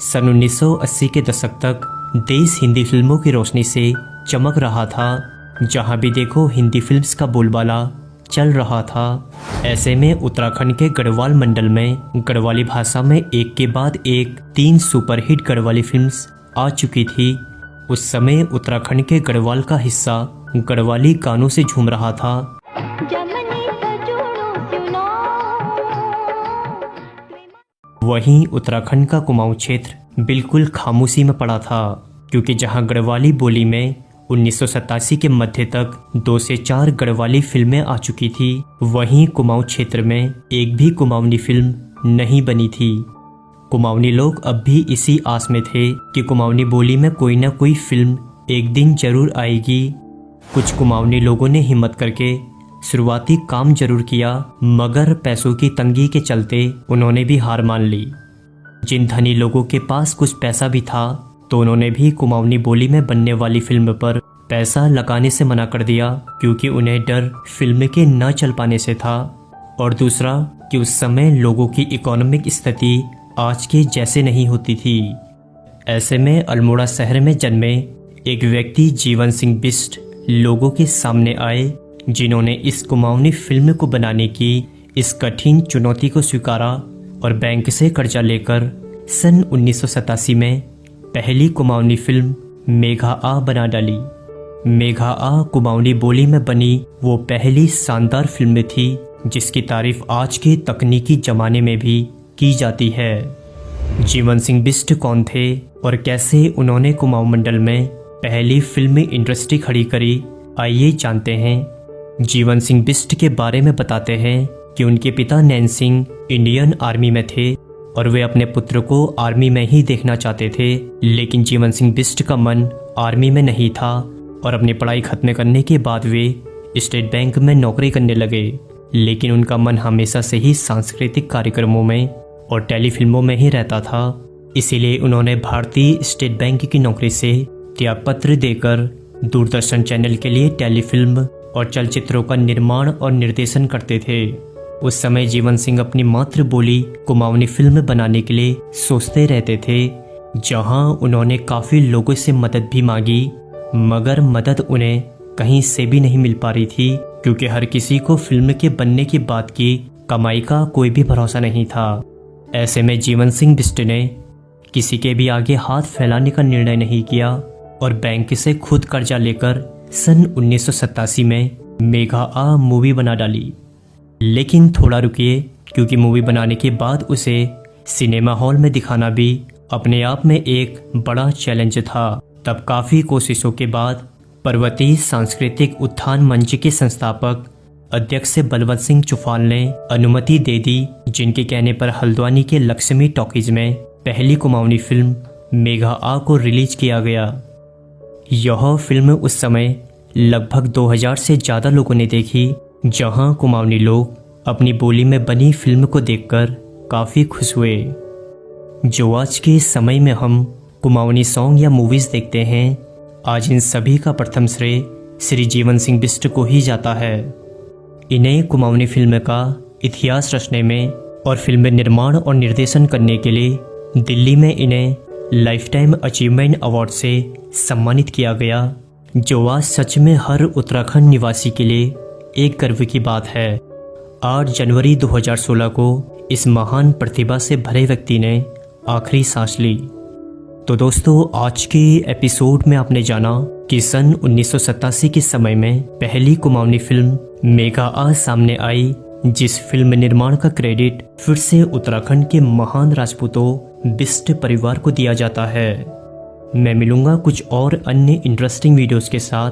सन 1980 के दशक तक देश हिंदी फिल्मों की रोशनी से चमक रहा था। जहां भी देखो हिंदी फिल्म्स का बोलबाला चल रहा था। ऐसे में उत्तराखंड के गढ़वाल मंडल में गढ़वाली भाषा में एक के बाद एक 3 सुपरहिट गढ़वाली फिल्म्स आ चुकी थी। उस समय उत्तराखंड के गढ़वाल का हिस्सा गढ़वाली गानों से झूम रहा था। वहीं उत्तराखंड का कुमाऊं क्षेत्र बिल्कुल खामोशी में पड़ा था, क्योंकि जहां गढ़वाली बोली में 1987 के मध्य तक 2 से 4 गढ़वाली फिल्में आ चुकी थी, वहीं कुमाऊं क्षेत्र में एक भी कुमाऊनी फिल्म नहीं बनी थी। कुमाऊनी लोग अब भी इसी आस में थे कि कुमाऊनी बोली में कोई ना कोई फिल्म एक दिन जरूर आएगी। कुछ कुमाऊनी लोगों ने हिम्मत करके शुरुआती काम जरूर किया, मगर पैसों की तंगी के चलते उन्होंने भी हार मान ली। जिन धनी लोगों के पास कुछ पैसा भी था तो उन्होंने भी कुमाऊनी बोली में बनने वाली फिल्म पर पैसा लगाने से मना कर दिया, क्योंकि उन्हें डर फिल्म के न चल पाने से था, और दूसरा कि उस समय लोगों की इकोनॉमिक स्थिति आज के जैसे नहीं होती थी। ऐसे में अल्मोड़ा शहर में जन्मे एक व्यक्ति जीवन सिंह बिष्ट लोगों के सामने आए, जिन्होंने इस कुमाऊनी फिल्म को बनाने की इस कठिन चुनौती को स्वीकारा और बैंक से कर्जा लेकर सन 1987 में पहली कुमाऊनी फिल्म मेघा आ बना डाली। मेघा आ कुमाऊनी बोली में बनी वो पहली शानदार फिल्म थी जिसकी तारीफ आज के तकनीकी जमाने में भी की जाती है। जीवन सिंह बिष्ट कौन थे और कैसे उन्होंने कुमाऊं मंडल में पहली फिल्मी इंडस्ट्री खड़ी करी, आइए जानते हैं। जीवन सिंह बिष्ट के बारे में बताते हैं कि उनके पिता नैन सिंह इंडियन आर्मी में थे और वे अपने पुत्र को आर्मी में ही देखना चाहते थे, लेकिन जीवन सिंह बिष्ट का मन आर्मी में नहीं था और अपनी पढ़ाई खत्म करने के बाद वे स्टेट बैंक में नौकरी करने लगे। लेकिन उनका मन हमेशा से ही सांस्कृतिक कार्यक्रमों में और टेलीफिल्मों में ही रहता था, इसीलिए उन्होंने भारतीय स्टेट बैंक की नौकरी से त्यागपत्र देकर दूरदर्शन चैनल के लिए टेलीफिल्म और चलचित्रों का निर्माण और निर्देशन करते थे। उस समय जीवन सिंह अपनी मातृ बोली कुमाऊनी फिल्म बनाने के लिए सोचते रहते थे, जहां उन्होंने काफी लोगों से मदद भी मांगी, मगर मदद उन्हें कहीं से भी नहीं मिल पा रही थी, क्योंकि हर किसी को फिल्म के बनने के बाद की कमाई का कोई भी भरोसा नहीं था। ऐसे में जीवन सिंह बिष्ट ने किसी के भी आगे हाथ फैलाने का निर्णय नहीं किया और बैंक से खुद कर्जा लेकर सन 1987 में मेघा आ मूवी बना डाली। लेकिन थोड़ा रुकिए, क्योंकि मूवी बनाने के बाद उसे सिनेमा हॉल में दिखाना भी अपने आप में एक बड़ा चैलेंज था। तब काफ़ी कोशिशों के बाद पर्वतीय सांस्कृतिक उत्थान मंच के संस्थापक अध्यक्ष बलवंत सिंह चुफाल ने अनुमति दे दी, जिनके कहने पर हल्द्वानी के लक्ष्मी टॉकीज में पहली कुमाऊनी फिल्म मेघा आ को रिलीज किया गया। यह फिल्म उस समय लगभग 2000 से ज़्यादा लोगों ने देखी, जहां कुमाऊनी लोग अपनी बोली में बनी फिल्म को देखकर काफ़ी खुश हुए। जो आज के समय में हम कुमाऊनी सॉन्ग या मूवीज़ देखते हैं, आज इन सभी का प्रथम श्रेय श्री जीवन सिंह बिष्ट को ही जाता है। इन्हें कुमाऊनी फिल्म का इतिहास रचने में और फिल्म निर्माण और निर्देशन करने के लिए दिल्ली में इन्हें लाइफ टाइम अचीवमेंट अवार्ड से सम्मानित किया गया, जो आज सच में हर उत्तराखंड निवासी के लिए एक गर्व की बात है। 8 जनवरी 2016 को इस महान प्रतिभा से भरे व्यक्ति ने आखिरी सांस ली। तो दोस्तों, आज के एपिसोड में आपने जाना कि सन 1987 के समय में पहली कुमाऊनी फिल्म मेघा आ सामने आई, जिस फिल्म निर्माण का क्रेडिट फिर से उत्तराखंड के महान राजपूतों बिष्ट परिवार को दिया जाता है। मैं मिलूंगा कुछ और अन्य इंटरेस्टिंग वीडियोस के साथ।